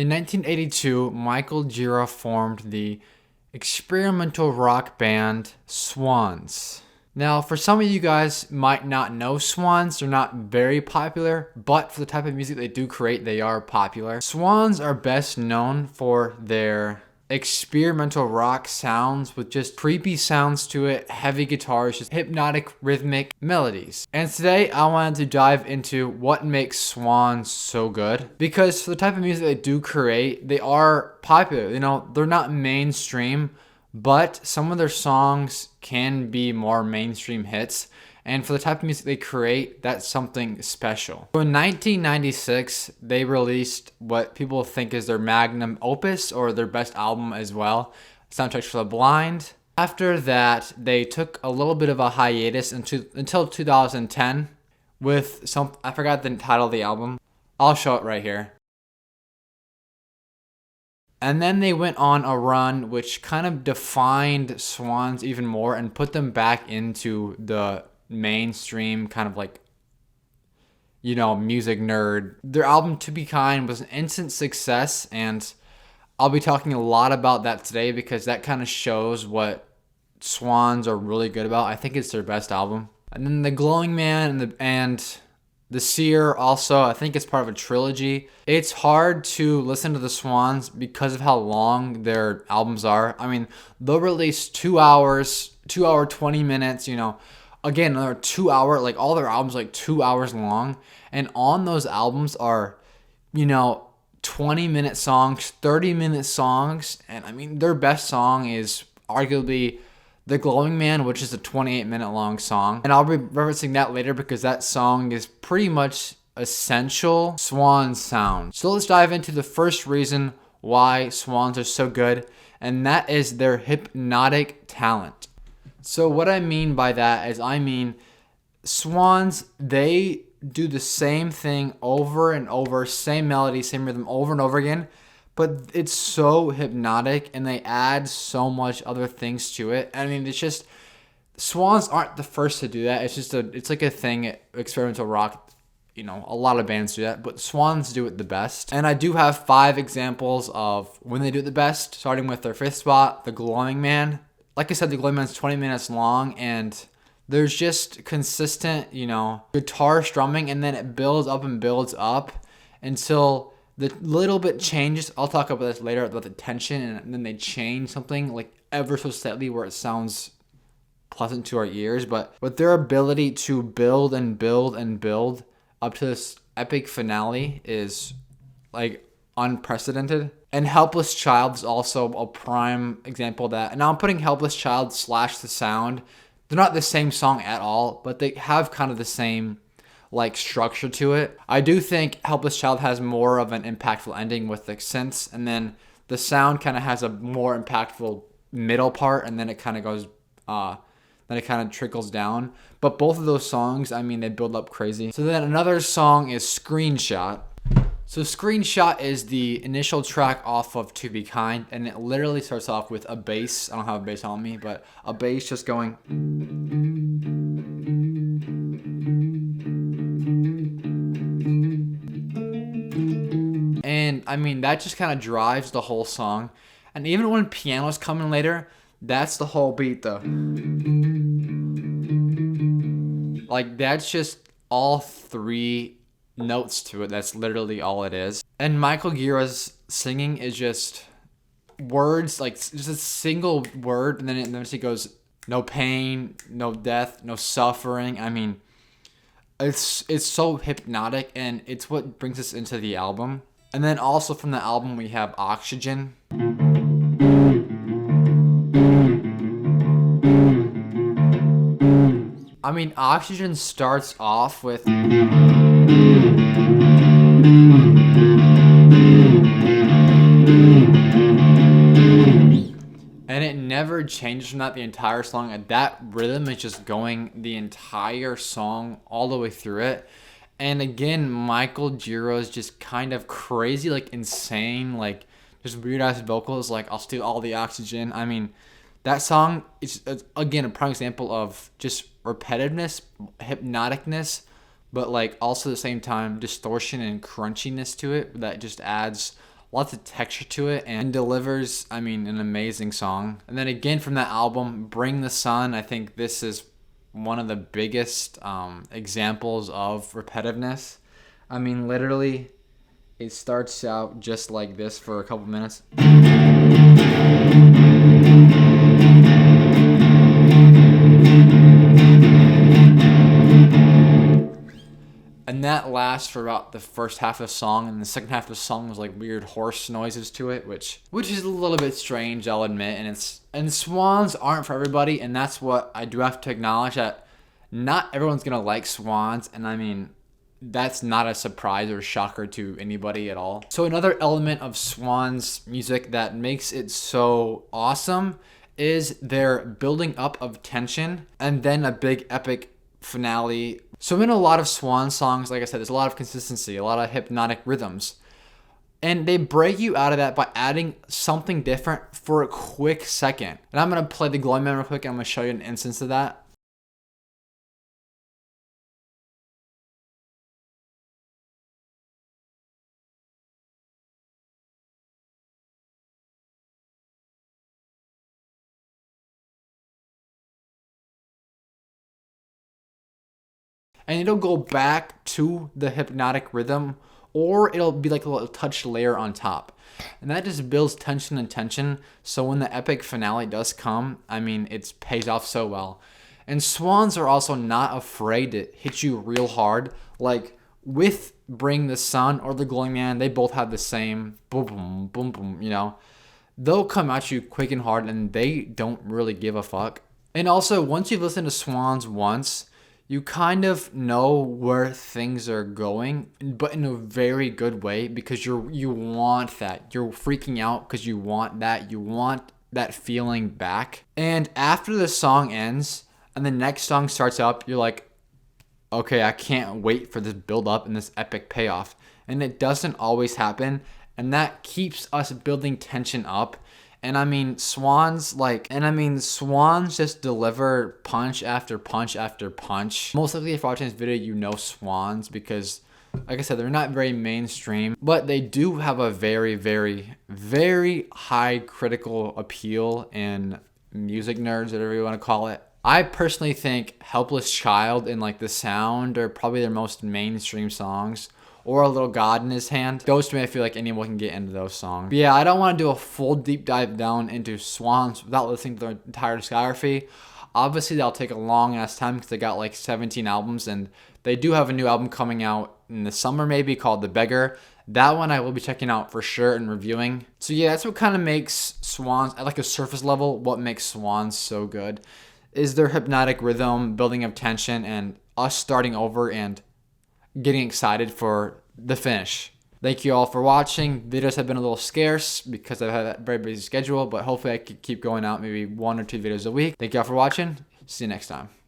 In 1982, Michael Gira formed the experimental rock band Swans. Now, for some of you guys might not know Swans, they're not very popular, but for the type of music they do create, they are popular. Swans are best known for their experimental rock sounds with just creepy sounds to it, heavy guitars, just hypnotic rhythmic melodies. And today I wanted to dive into what makes Swans so good, because for the type of music they do create, they are popular. You know, they're not mainstream, but some of their songs can be more mainstream hits. And for the type of music they create, that's something special. So in 1996, they released what people think is their magnum opus, or their best album as well, Soundtracks for the Blind. After that, they took a little bit of a hiatus until 2010 with some, I forgot the title of the album. I'll show it right here. And then they went on a run which kind of defined Swans even more and put them back into the mainstream kind of like, you know, music nerd. Their album To Be Kind was an instant success, and I'll be talking a lot about that today because that kind of shows what Swans are really good about. I think it's their best album. And then The Glowing Man and the Seer also, I think it's part of a trilogy. It's hard to listen to the Swans because of how long their albums are. I mean, they'll release 2 hours, 20 minutes, you know. Again, another 2 hour, like all their albums like 2 hours long. And on those albums are, you know, 20-minute songs, 30-minute songs. And I mean, their best song is arguably The Glowing Man, which is a 28-minute long song. And I'll be referencing that later because that song is pretty much essential Swan sound. So let's dive into the first reason why Swans are so good, and that is their hypnotic talent. So what I mean by that is, I mean, Swans, they do the same thing over and over, same melody, same rhythm over and over again, but it's so hypnotic and they add so much other things to it. I mean, it's just, Swans aren't the first to do that. It's like a thing, experimental rock, you know, a lot of bands do that, but Swans do it the best. And I do have 5 examples of when they do it the best, starting with their 5th spot, The Glowing Man. Like I said, The Glowing Man's 20 minutes long, and there's just consistent, you know, guitar strumming, and then it builds up and builds up until the little bit changes. I'll talk about this later, about the tension, and then they change something like ever so slightly where it sounds pleasant to our ears. But with their ability to build and build and build up to this epic finale is like unprecedented. And Helpless Child is also a prime example of that. And now I'm putting Helpless Child / The Sound. They're not the same song at all, but they have kind of the same like structure to it. I do think Helpless Child has more of an impactful ending with the synths, and then The Sound kind of has a more impactful middle part, and then it kind of goes, then it kind of trickles down. But both of those songs, I mean, they build up crazy. So then another song is Screenshot. So Screenshot is the initial track off of To Be Kind, and it literally starts off with a bass. I don't have a bass on me, but a bass just going. And I mean, that just kind of drives the whole song. And even when piano's coming later, that's the whole beat though. Like, that's just all 3 notes to it. That's literally all it is. And Michael Gira's singing is just words, like just a single word, and then she goes, no pain, no death, no suffering. I mean, it's so hypnotic, and it's what brings us into the album. And then also from the album we have Oxygen. I mean, Oxygen starts off with and it never changes from that the entire song. And that rhythm is just going the entire song all the way through it. And again, Michael Gira is just kind of crazy, like insane, like just weird ass vocals, like I'll steal all the oxygen. I mean, that song is, again, a prime example of just repetitiveness, hypnoticness, but like also at the same time distortion and crunchiness to it that just adds lots of texture to it, and delivers, I mean, an amazing song. And then again from that album, Bring the Sun, I think this is one of the biggest examples of repetitiveness. I mean, literally, it starts out just like this for a couple minutes. And that lasts for about the first half of the song, and the second half of the song was like weird horse noises to it, which is a little bit strange, I'll admit. And Swans aren't for everybody, and that's what I do have to acknowledge, that not everyone's gonna like Swans, and I mean, that's not a surprise or shocker to anybody at all. So another element of Swans music that makes it so awesome is their building up of tension and then a big epic finale. So in a lot of Swan songs, like I said, there's a lot of consistency, a lot of hypnotic rhythms. And they break you out of that by adding something different for a quick second. And I'm going to play the Glowing Man real quick, and I'm going to show you an instance of that. And it'll go back to the hypnotic rhythm, or it'll be like a little touch layer on top. And that just builds tension and tension. So when the epic finale does come, I mean, it pays off so well. And Swans are also not afraid to hit you real hard. Like with Bring the Sun or the Glowing Man, they both have the same boom, boom, boom, boom, you know. They'll come at you quick and hard, and they don't really give a fuck. And also, once you've listened to Swans once, you kind of know where things are going, but in a very good way, because you want that. You're freaking out because you want that. You want that feeling back. And after the song ends and the next song starts up, you're like, okay, I can't wait for this build up and this epic payoff. And it doesn't always happen, and that keeps us building tension up. And I mean, Swans just deliver punch after punch after punch. Most likely, if you're watching this video, you know Swans because, like I said, they're not very mainstream, but they do have a very, very, very high critical appeal in music nerds, whatever you want to call it. I personally think Helpless Child and like The Sound are probably their most mainstream songs. Or A Little God in His Hand. Those to me, I feel like anyone can get into those songs. But yeah, I don't want to do a full deep dive down into Swans without listening to their entire discography. Obviously, that'll take a long ass time because they got like 17 albums, and they do have a new album coming out in the summer maybe called The Beggar. That one I will be checking out for sure and reviewing. So yeah, that's what kind of makes Swans, at like a surface level, what makes Swans so good is their hypnotic rhythm, building up tension, and us starting over and getting excited for the finish. Thank you all for watching. Videos have been a little scarce because I've had a very busy schedule, but hopefully I can keep going out maybe 1 or 2 videos a week. Thank you all for watching. See you next time.